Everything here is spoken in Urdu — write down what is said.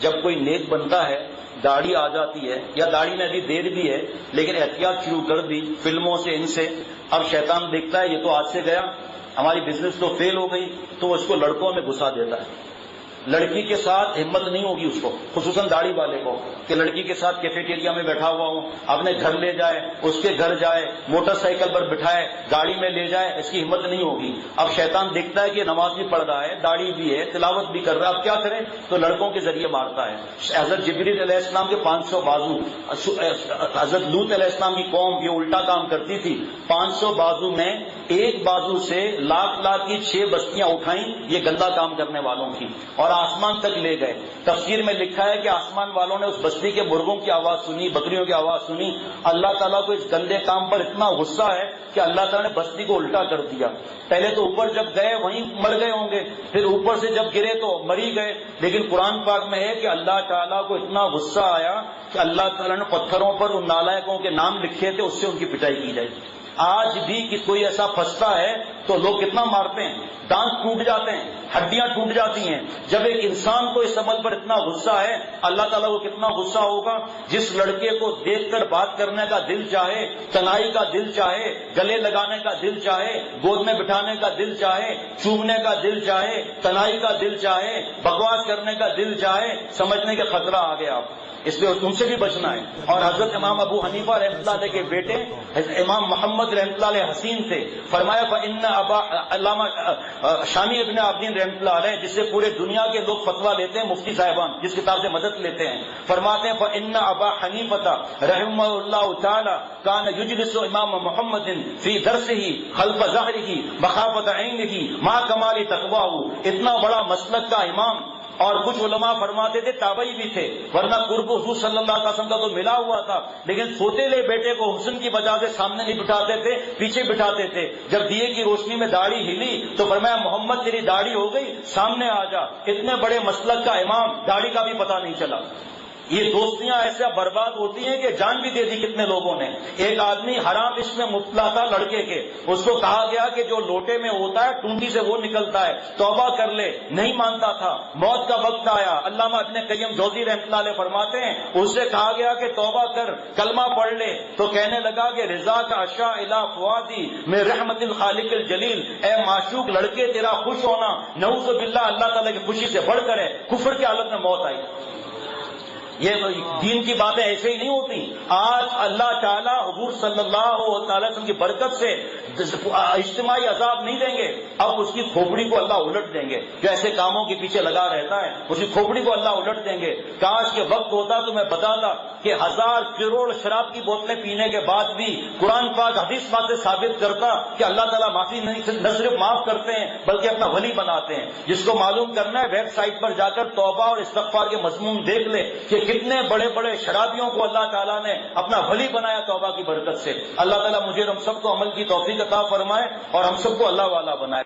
جب کوئی نیک بنتا ہے داڑھی آ جاتی ہے یا داڑھی میں ابھی دیر بھی ہے لیکن احتیاط شروع کر دی فلموں سے ان سے، اب شیطان دیکھتا ہے یہ تو آج سے گیا، ہماری بزنس تو فیل ہو گئی، تو اس کو لڑکوں میں گھسا دیتا ہے۔ لڑکی کے ساتھ ہمت نہیں ہوگی اس کو، خصوصاً داڑھی والے کو، کہ لڑکی کے ساتھ کیفیٹیریا میں بیٹھا ہوا ہوں، اپنے گھر لے جائے، اس کے گھر جائے، موٹر سائیکل پر بٹھائے، گاڑی میں لے جائے، اس کی ہمت نہیں ہوگی۔ اب شیطان دیکھتا ہے کہ نماز بھی پڑھ رہا ہے، داڑھی بھی ہے، تلاوت بھی کر رہا ہے، اب کیا کرے؟ تو لڑکوں کے ذریعے مارتا ہے۔ حضرت جبریل علیہ السلام کے 500 بازو، حضرت لوط علیہ السلام کی قوم یہ الٹا کام کرتی تھی، 500 بازو میں ایک بازو سے لاکھ کی 6 بستیاں اٹھائیں، یہ گندا کام کرنے والوں کی، اور آسمان تک لے گئے۔ تفسیر میں لکھا ہے کہ آسمان والوں نے اس بستی کے مرغوں کی آواز سنی، بکریوں کی آواز سنی، اللہ تعالیٰ کو اس گندے کام پر اتنا غصہ ہے کہ اللہ تعالیٰ نے بستی کو الٹا کر دیا۔ پہلے تو اوپر جب گئے وہیں مر گئے ہوں گے، پھر اوپر سے جب گرے تو مری گئے، لیکن قرآن پاک میں ہے کہ اللہ تعالیٰ کو اتنا غصہ آیا کہ اللہ تعالیٰ نے پتھروں پر ان نالائقوں کے نام لکھے تھے، اس سے ان کی پٹائی کی جائے۔ آج بھی کہ کوئی ایسا پھنستا ہے تو لوگ کتنا مارتے ہیں، دانت ٹوٹ جاتے ہیں، ہڈیاں ٹوٹ جاتی ہیں۔ جب ایک انسان کو اس عمل پر اتنا غصہ ہے، اللہ تعالیٰ کو کتنا غصہ ہوگا؟ جس لڑکے کو دیکھ کر بات کرنے کا دل چاہے، تنہائی کا دل چاہے، گلے لگانے کا دل چاہے، گود میں بٹھانے کا دل چاہے، چومنے کا دل چاہے، تنہائی کا دل چاہے، بکواس کرنے کا دل چاہے، سمجھنے کا خطرہ آ گیا آپ، اس لیے تم سے بھی بچنا ہے۔ اور حضرت امام ابو حنیفہ رحمۃ اللہ علیہ کے بیٹے امام محمد رحمۃ اللہ علیہ حسین تھے، فرمایا فإن ابا علامہ شامی ابن عابدین رحمۃ اللہ علیہ، جس سے پورے دنیا کے لوگ فتویٰ لیتے ہیں، مفتی صاحبان جس کتاب سے مدد لیتے ہیں، فرماتے ہیں فإن ابا حنیفہ رحمہ اللہ تعالی کان یجلس امام محمد فی درسہ خلف ظہرہ مخافۃ عینہ مع کمال تقواہ، اتنا بڑا مسلک کا امام، اور کچھ علماء فرماتے تھے تابعی بھی تھے، ورنہ قرب حضور صلی اللہ علیہ وسلم کا تو ملا ہوا تھا، لیکن سوتےلے بیٹے کو حسن کی وجہ سے سامنے نہیں بٹھاتے تھے، پیچھے بٹھاتے تھے۔ جب دیے کی روشنی میں داڑھی ہلی تو فرمایا محمد تیری داڑھی ہو گئی، سامنے آ جا۔ اتنے بڑے مسلک کا امام، داڑھی کا بھی پتہ نہیں چلا۔ یہ دوستیاں ایسے برباد ہوتی ہیں کہ جان بھی دے دی کتنے لوگوں نے۔ ایک آدمی حرام اس میں مبتلا تھا لڑکے کے، اس کو کہا گیا کہ جو لوٹے میں ہوتا ہے ٹونٹی سے وہ نکلتا ہے، توبہ کر لے، نہیں مانتا تھا۔ موت کا وقت آیا، علامہ ابن قیم جوزی رحمۃ اللہ علیہ فرماتے ہیں اس سے کہا گیا کہ توبہ کر، کلمہ پڑھ لے، تو کہنے لگا کہ رضا کا اشاء الی فؤادی میں رحمت الخالق الجلیل، اے معشوق لڑکے تیرا خوش ہونا نعوذ باللہ اللہ تعالیٰ کی خوشی سے بڑھ کر ہے، کفر کی حالت میں موت آئی۔ یہ دین کی باتیں ایسے ہی نہیں ہوتی۔ آج اللہ تعالیٰ حضور صلی اللہ علیہ وسلم کی برکت سے اجتماعی عذاب نہیں دیں گے، اب اس کی کھوپڑی کو اللہ الٹ دیں گے۔ جو ایسے کاموں کے پیچھے لگا رہتا ہے اس کی کھوپڑی کو اللہ الٹ دیں گے۔ کاش کے وقت ہوتا تو میں بتاتا کہ 1000 کروڑ شراب کی بوتلیں پینے کے بعد بھی قرآن پاک حدیث پاک سے ثابت کرتا کہ اللہ تعالیٰ معافی نہ صرف معاف کرتے ہیں بلکہ اپنا ولی بناتے ہیں۔ جس کو معلوم کرنا ہے ویب سائٹ پر جا کر توبہ اور استغفار کے مضمون دیکھ لے کہ کتنے بڑے بڑے شرابیوں کو اللہ تعالیٰ نے اپنا ولی بنایا توبہ کی برکت سے۔ اللہ تعالیٰ مجھے اور ہم سب کو عمل کی توفیق عطا فرمائے اور ہم سب کو اللہ والا بنائے۔